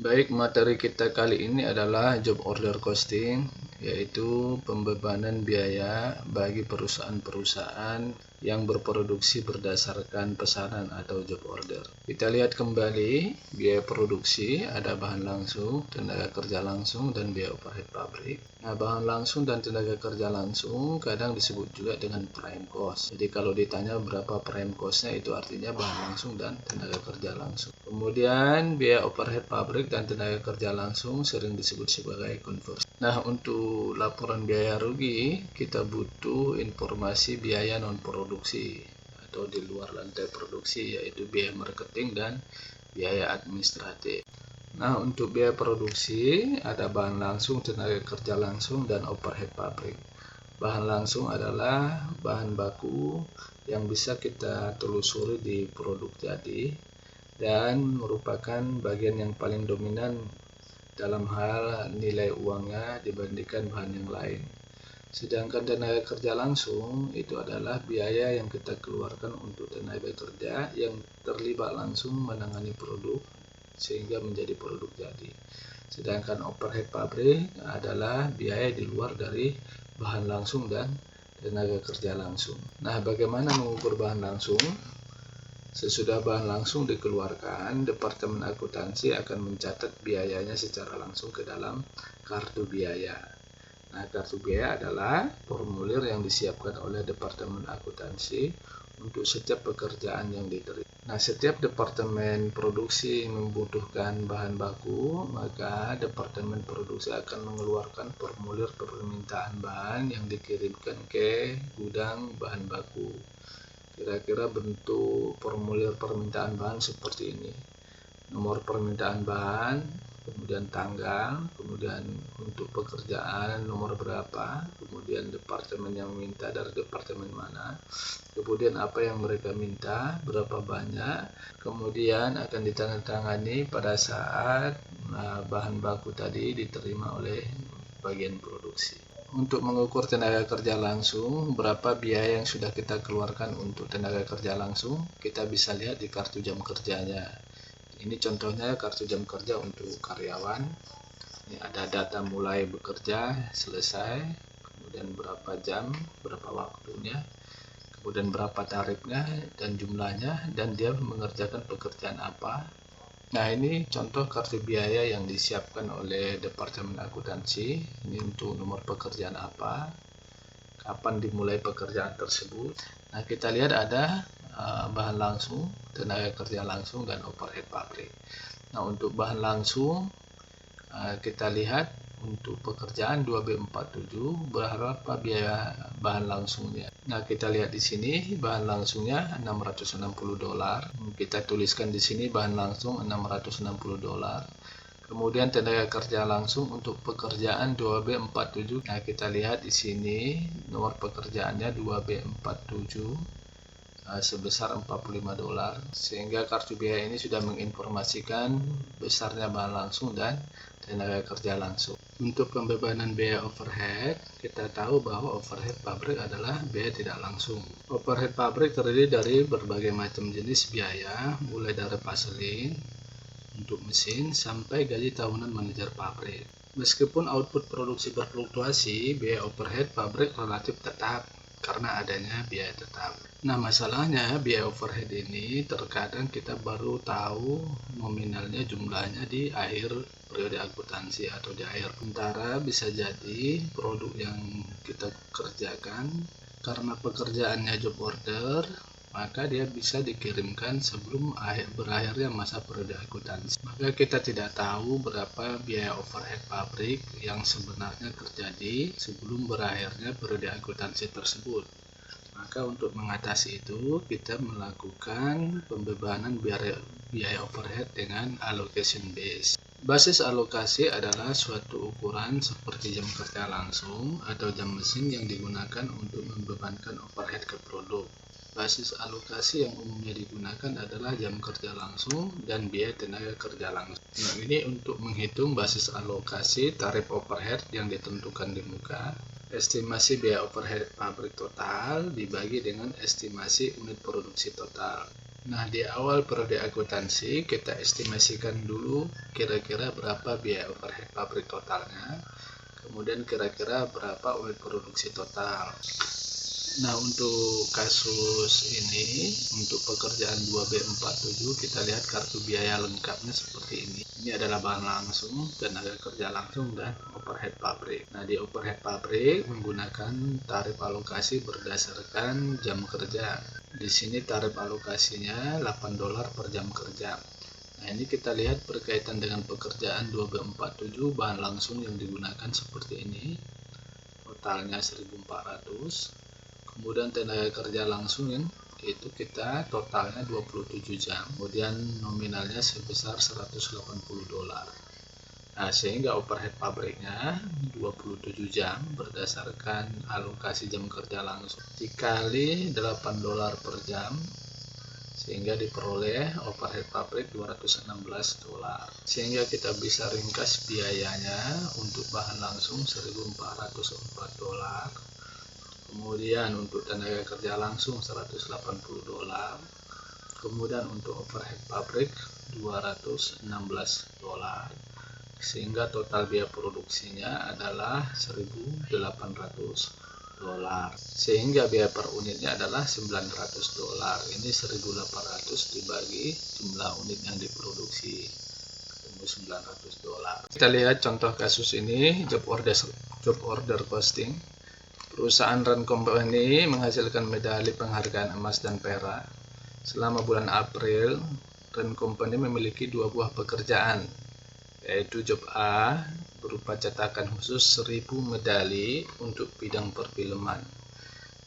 Baik, materi kita kali ini adalah job order costing, yaitu pembebanan biaya bagi perusahaan-perusahaan yang berproduksi berdasarkan pesanan atau job order. Kita lihat kembali biaya produksi, ada bahan langsung, tenaga kerja langsung, dan biaya overhead pabrik. Nah, bahan langsung dan tenaga kerja langsung kadang disebut juga dengan prime cost. Jadi kalau ditanya berapa prime cost-nya, itu artinya bahan langsung dan tenaga kerja langsung. Kemudian biaya overhead pabrik dan tenaga kerja langsung sering disebut sebagai konversi. Nah, untuk laporan biaya rugi, kita butuh informasi biaya non-produksi atau di luar rantai produksi, yaitu biaya marketing dan biaya administratif. Nah, untuk biaya produksi, ada bahan langsung, tenaga kerja langsung, dan overhead pabrik. Bahan langsung adalah bahan baku yang bisa kita telusuri di produk jadi dan merupakan bagian yang paling dominan dalam hal nilai uangnya dibandingkan bahan yang lain. Sedangkan tenaga kerja langsung itu adalah biaya yang kita keluarkan untuk tenaga kerja yang terlibat langsung menangani produk sehingga menjadi produk jadi. Sedangkan overhead pabrik adalah biaya di luar dari bahan langsung dan tenaga kerja langsung. Nah, bagaimana mengukur bahan langsung? Sesudah bahan langsung dikeluarkan, Departemen Akuntansi akan mencatat biayanya secara langsung ke dalam kartu biaya. Nah, kartu biaya adalah formulir yang disiapkan oleh Departemen Akuntansi untuk setiap pekerjaan yang diterima. Nah, setiap departemen produksi membutuhkan bahan baku, maka Departemen Produksi akan mengeluarkan formulir permintaan bahan yang dikirimkan ke gudang bahan baku. Kira-kira bentuk formulir permintaan bahan seperti ini. Nomor permintaan bahan, kemudian tanggal, kemudian untuk pekerjaan nomor berapa, kemudian departemen yang minta dari departemen mana, kemudian apa yang mereka minta, berapa banyak, kemudian akan ditandatangani pada saat bahan baku tadi diterima oleh bagian produksi. Untuk mengukur tenaga kerja langsung, berapa biaya yang sudah kita keluarkan untuk tenaga kerja langsung, kita bisa lihat di kartu jam kerjanya. Ini contohnya kartu jam kerja untuk karyawan. Ini ada data mulai bekerja, selesai, kemudian berapa jam, berapa waktunya, kemudian berapa tarifnya dan jumlahnya, dan dia mengerjakan pekerjaan apa. Nah, ini contoh kartu biaya yang disiapkan oleh Departemen Akuntansi. Ini untuk nomor pekerjaan apa, kapan dimulai pekerjaan tersebut. Nah, kita lihat ada bahan langsung, tenaga kerja langsung, dan overhead pabrik. Nah, untuk bahan langsung, kita lihat untuk pekerjaan 2B47 berapa biaya bahan langsungnya. Nah, kita lihat di sini bahan langsungnya $660. Kita tuliskan di sini bahan langsung $660. Kemudian tenaga kerja langsung untuk pekerjaan 2B47. Nah, kita lihat di sini nomor pekerjaannya 2B47 sebesar $45. Sehingga kartu biaya ini sudah menginformasikan besarnya bahan langsung dan tenaga kerja langsung. Untuk pembebanan biaya overhead, kita tahu bahwa overhead pabrik adalah biaya tidak langsung. Overhead pabrik terdiri dari berbagai macam jenis biaya, mulai dari paseling untuk mesin sampai gaji tahunan manajer pabrik. Meskipun output produksi berfluktuasi, biaya overhead pabrik relatif tetap karena adanya biaya tetap. Nah, masalahnya biaya overhead ini terkadang kita baru tahu nominalnya jumlahnya di akhir periode akuntansi atau di akhir. Sementara bisa jadi produk yang kita kerjakan karena pekerjaannya job order, maka dia bisa dikirimkan sebelum berakhirnya masa periode akuntansi. Maka kita tidak tahu berapa biaya overhead pabrik yang sebenarnya terjadi sebelum berakhirnya periode akuntansi tersebut. Maka untuk mengatasi itu, kita melakukan pembebanan biaya overhead dengan allocation base. Basis alokasi adalah suatu ukuran seperti jam kerja langsung atau jam mesin yang digunakan untuk membebankan overhead ke produk. Basis alokasi yang umumnya digunakan adalah jam kerja langsung dan biaya tenaga kerja langsung. Nah, ini untuk menghitung basis alokasi tarif overhead yang ditentukan di muka. Estimasi biaya overhead pabrik total dibagi dengan estimasi unit produksi total. Nah, di awal periode akuntansi kita estimasikan dulu kira-kira berapa biaya overhead pabrik totalnya, kemudian kira-kira berapa unit produksi total. Nah, untuk kasus ini, untuk pekerjaan 2B47 kita lihat kartu biaya lengkapnya seperti ini. Ini adalah bahan langsung, tenaga kerja langsung, dan overhead pabrik. Nah, di overhead pabrik menggunakan tarif alokasi berdasarkan jam kerja. Di sini tarif alokasinya $8 per jam kerja. Nah, ini kita lihat berkaitan dengan pekerjaan 2B47 bahan langsung yang digunakan seperti ini. Totalnya 1.400. Kemudian tenaga kerja langsung itu kita totalnya 27 jam. Kemudian nominalnya sebesar $180. Nah, sehingga overhead pabriknya 27 jam berdasarkan alokasi jam kerja langsung dikali $8 per jam, sehingga diperoleh overhead pabrik $216. Sehingga kita bisa ringkas biayanya untuk bahan langsung $1.404. Kemudian untuk tenaga kerja langsung $180, kemudian untuk overhead pabrik $216, sehingga total biaya produksinya adalah $1.800, sehingga biaya per unitnya adalah $900. Ini 1.800 dibagi jumlah unit yang diproduksi, $900. Kita lihat contoh kasus ini, job order costing. Perusahaan Run Company menghasilkan medali penghargaan emas dan perak. Selama bulan April, Run Company memiliki 2 buah pekerjaan, yaitu job A berupa cetakan khusus 1000 medali untuk bidang perfilman,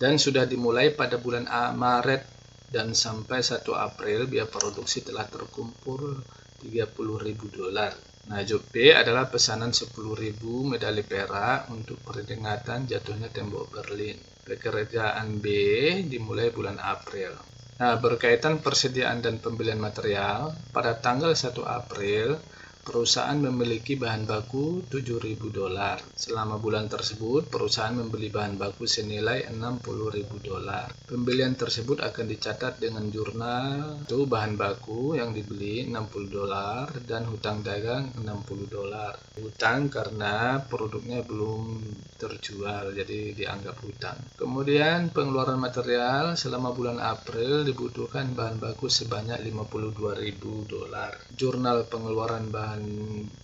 dan sudah dimulai pada bulan Maret, dan sampai 1 April biaya produksi telah terkumpul $30.000. Nah, job B adalah pesanan 10.000 medali perak untuk peringatan jatuhnya tembok Berlin. Pekerjaan B dimulai bulan April. Nah, berkaitan persediaan dan pembelian material, pada tanggal 1 April, perusahaan memiliki bahan baku $7.000. Selama bulan tersebut, perusahaan membeli bahan baku senilai $60.000. Pembelian tersebut akan dicatat dengan jurnal itu bahan baku yang dibeli $60 dan hutang dagang $60. Hutang karena produknya belum terjual, jadi dianggap hutang. Kemudian pengeluaran material selama bulan April dibutuhkan bahan baku sebanyak $52.000. Jurnal pengeluaran bahan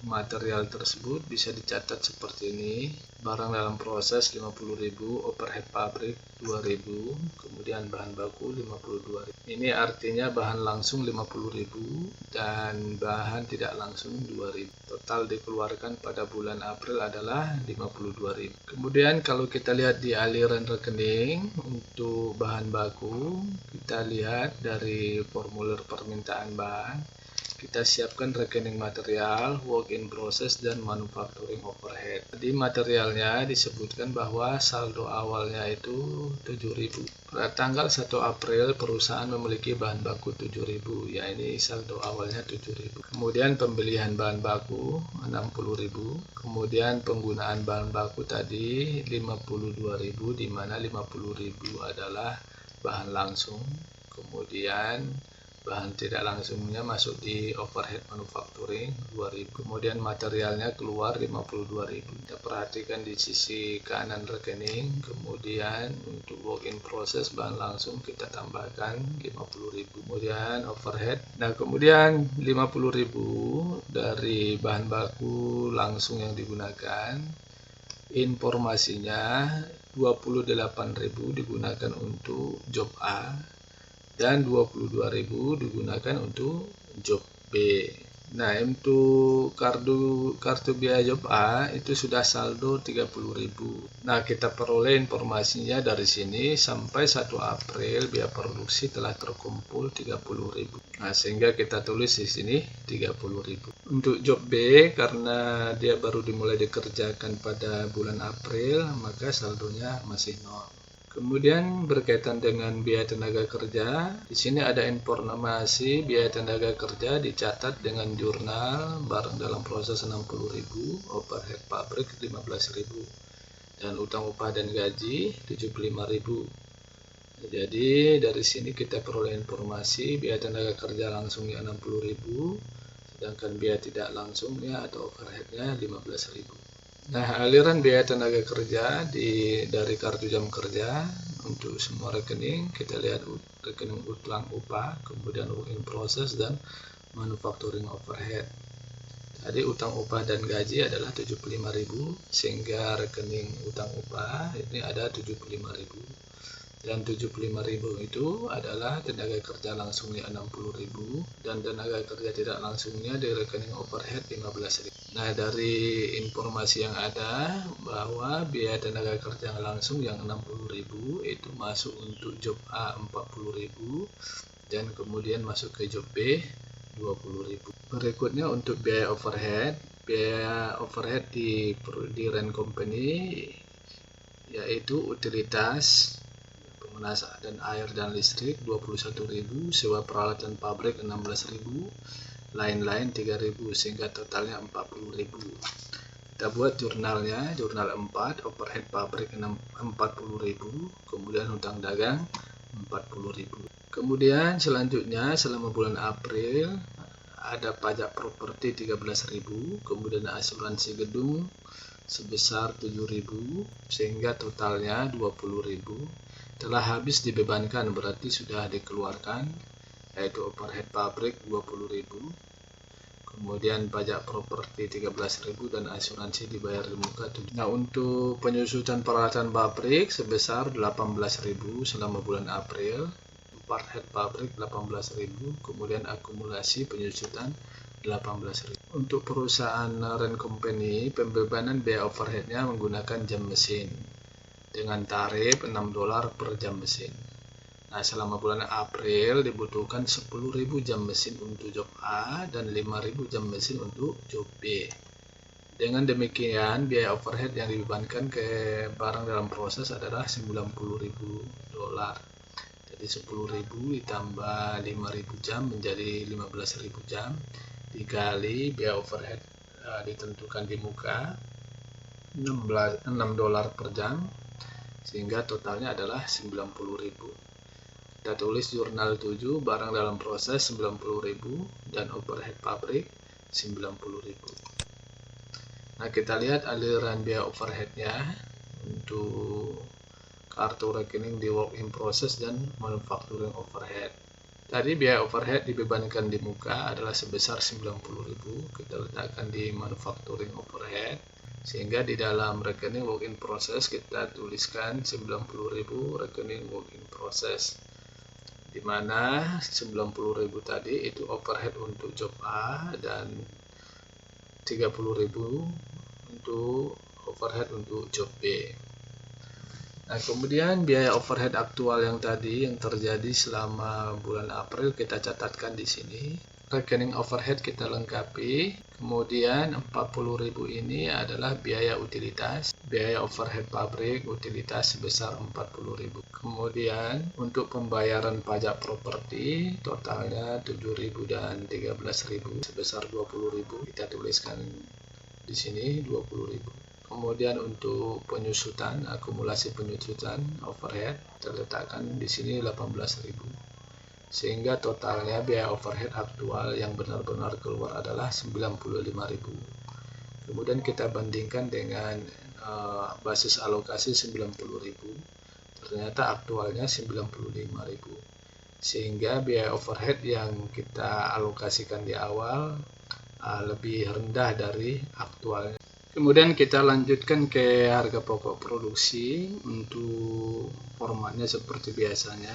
material tersebut bisa dicatat seperti ini: barang dalam proses 50.000, overhead pabrik 2.000, kemudian bahan baku 52.000. Ini artinya bahan langsung 50.000 dan bahan tidak langsung 2.000. Total dikeluarkan pada bulan April adalah 52.000. Kemudian kalau kita lihat di aliran rekening untuk bahan baku, kita lihat dari formulir permintaan bahan, kita siapkan rekening material, work in process, dan manufacturing overhead. Di materialnya disebutkan bahwa saldo awalnya itu 7.000. Pada tanggal 1 April perusahaan memiliki bahan baku 7.000, ya ini saldo awalnya 7.000. Kemudian pembelian bahan baku 60.000. Kemudian penggunaan bahan baku tadi 52.000, di mana 50.000 adalah bahan langsung. Kemudian bahan tidak langsungnya masuk di overhead manufacturing 2.000. Kemudian materialnya keluar 52.000. Kita perhatikan di sisi kanan rekening. Kemudian untuk work in process bahan langsung kita tambahkan 50.000. Kemudian overhead. Nah, kemudian 50.000 dari bahan baku langsung yang digunakan. Informasinya 28.000 digunakan untuk job A dan 22.000 digunakan untuk job B. Nah, untuk kartu biaya job A itu sudah saldo 30.000. Nah, kita peroleh informasinya dari sini sampai 1 April biaya produksi telah terkumpul 30.000. Nah, sehingga kita tulis di sini 30.000. Untuk job B, karena dia baru dimulai dikerjakan pada bulan April, maka saldonya masih 0. Kemudian berkaitan dengan biaya tenaga kerja, di sini ada informasi biaya tenaga kerja dicatat dengan jurnal barang dalam proses 60.000, overhead pabrik 15.000, dan utang upah dan gaji 75.000. Jadi dari sini kita peroleh informasi biaya tenaga kerja langsungnya 60.000, sedangkan biaya tidak langsungnya atau overheadnya 15.000. Nah, aliran biaya tenaga kerja dari kartu jam kerja untuk semua rekening, kita lihat rekening utang upah, kemudian work in process, dan manufacturing overhead. Tadi utang upah dan gaji adalah 75.000, sehingga rekening utang upah ini ada 75.000. Dan 75.000 itu adalah tenaga kerja langsungnya 60.000 dan tenaga kerja tidak langsungnya di rekening overhead 15.000. Nah, dari informasi yang ada bahwa biaya tenaga kerja langsung yang 60.000 itu masuk untuk job A 40.000 dan kemudian masuk ke job B 20.000. Berikutnya untuk biaya overhead. Biaya overhead di rent company yaitu utilitas dan air dan listrik 21.000, sewa peralatan pabrik 16.000, lain-lain 3.000, sehingga totalnya 40.000. Kita buat jurnalnya, jurnal 4, overhead pabrik 40.000, kemudian hutang dagang 40.000. Kemudian selanjutnya selama bulan April ada pajak properti 13.000, kemudian asuransi gedung sebesar 7.000, sehingga totalnya 20.000. Telah habis dibebankan berarti sudah dikeluarkan, yaitu overhead pabrik 20.000, kemudian pajak properti 13.000 dan asuransi dibayar di muka 7. Nah, untuk penyusutan peralatan pabrik sebesar 18.000 selama bulan April, overhead pabrik 18.000, kemudian akumulasi penyusutan 18.000. Untuk perusahaan rent company, pembebanan biaya overheadnya menggunakan jam mesin dengan tarif $6 per jam mesin. Nah, selama bulan April dibutuhkan 10.000 jam mesin untuk job A dan 5.000 jam mesin untuk job B. Dengan demikian, biaya overhead yang dibebankan ke barang dalam proses adalah $90.000. Jadi 10.000 ditambah 5.000 jam menjadi 15.000 jam dikali biaya overhead ditentukan di muka $6 per jam, sehingga totalnya adalah 90.000. Kita tulis jurnal 7, barang dalam proses 90.000 dan overhead pabrik 90.000. Nah, kita lihat aliran biaya overheadnya untuk kartu rekening di work in process dan manufacturing overhead. Tadi biaya overhead dibebankan di muka adalah sebesar 90.000, kita letakkan di manufacturing overhead, sehingga di dalam rekening work in process kita tuliskan 90.000 rekening work in process, di mana 90.000 tadi itu overhead untuk job A dan 30.000 untuk overhead untuk job B. Nah, kemudian biaya overhead aktual yang tadi yang terjadi selama bulan April kita catatkan di sini. Rekening overhead kita lengkapi. Kemudian 40.000 ini adalah biaya utilitas, biaya overhead pabrik utilitas sebesar 40.000. Kemudian untuk pembayaran pajak properti totalnya 7.000 dan 13.000 sebesar 20.000. Kita tuliskan di sini 20.000. Kemudian untuk penyusutan, akumulasi penyusutan overhead terletakkan di sini 18.000. Sehingga totalnya biaya overhead aktual yang benar-benar keluar adalah 95.000. Kemudian kita bandingkan dengan basis alokasi 90.000. Ternyata aktualnya 95.000. Sehingga biaya overhead yang kita alokasikan di awal lebih rendah dari aktualnya. Kemudian kita lanjutkan ke harga pokok produksi. Untuk formatnya seperti biasanya,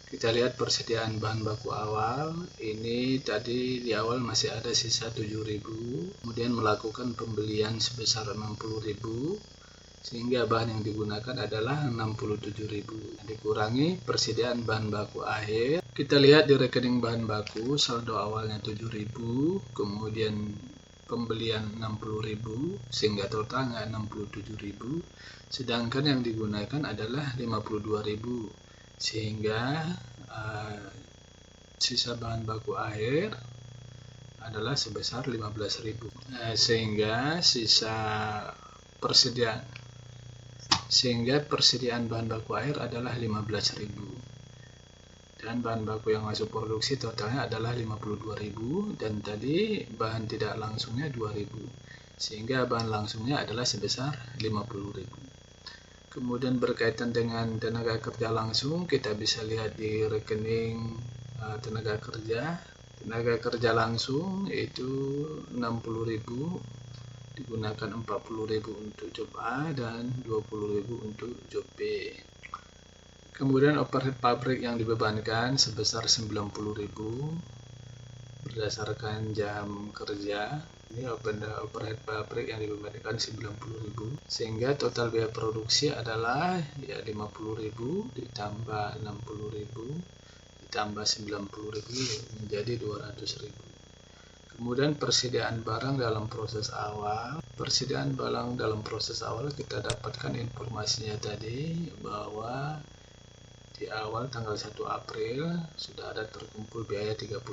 kita lihat persediaan bahan baku awal. Ini tadi di awal masih ada sisa 7.000, kemudian melakukan pembelian sebesar 60.000, sehingga bahan yang digunakan adalah 67.000. Dikurangi persediaan bahan baku akhir. Kita lihat di rekening bahan baku, saldo awalnya 7.000, kemudian pembelian 60.000, sehingga totalnya 67.000, sedangkan yang digunakan adalah 52.000, sehingga sisa bahan baku akhir adalah sebesar 15.000, sehingga sisa persediaan sehingga persediaan bahan baku air adalah 15.000 dan bahan baku yang masuk produksi totalnya adalah 52.000 dan tadi bahan tidak langsungnya 2.000 sehingga bahan langsungnya adalah sebesar 50.000. Kemudian berkaitan dengan tenaga kerja langsung, kita bisa lihat di rekening tenaga kerja. Tenaga kerja langsung yaitu 60.000, digunakan 40.000 untuk job A dan 20.000 untuk job B. Kemudian overhead pabrik yang dibebankan sebesar 90.000 berdasarkan jam kerja. Ini overhead pabrik yang dibebankan 90.000 sehingga total biaya produksi adalah ya 50.000 ditambah 60.000 ditambah 90.000 menjadi 200.000. Kemudian persediaan barang dalam proses awal. Persediaan barang dalam proses awal kita dapatkan informasinya tadi bahwa di awal tanggal 1 April sudah ada terkumpul biaya 30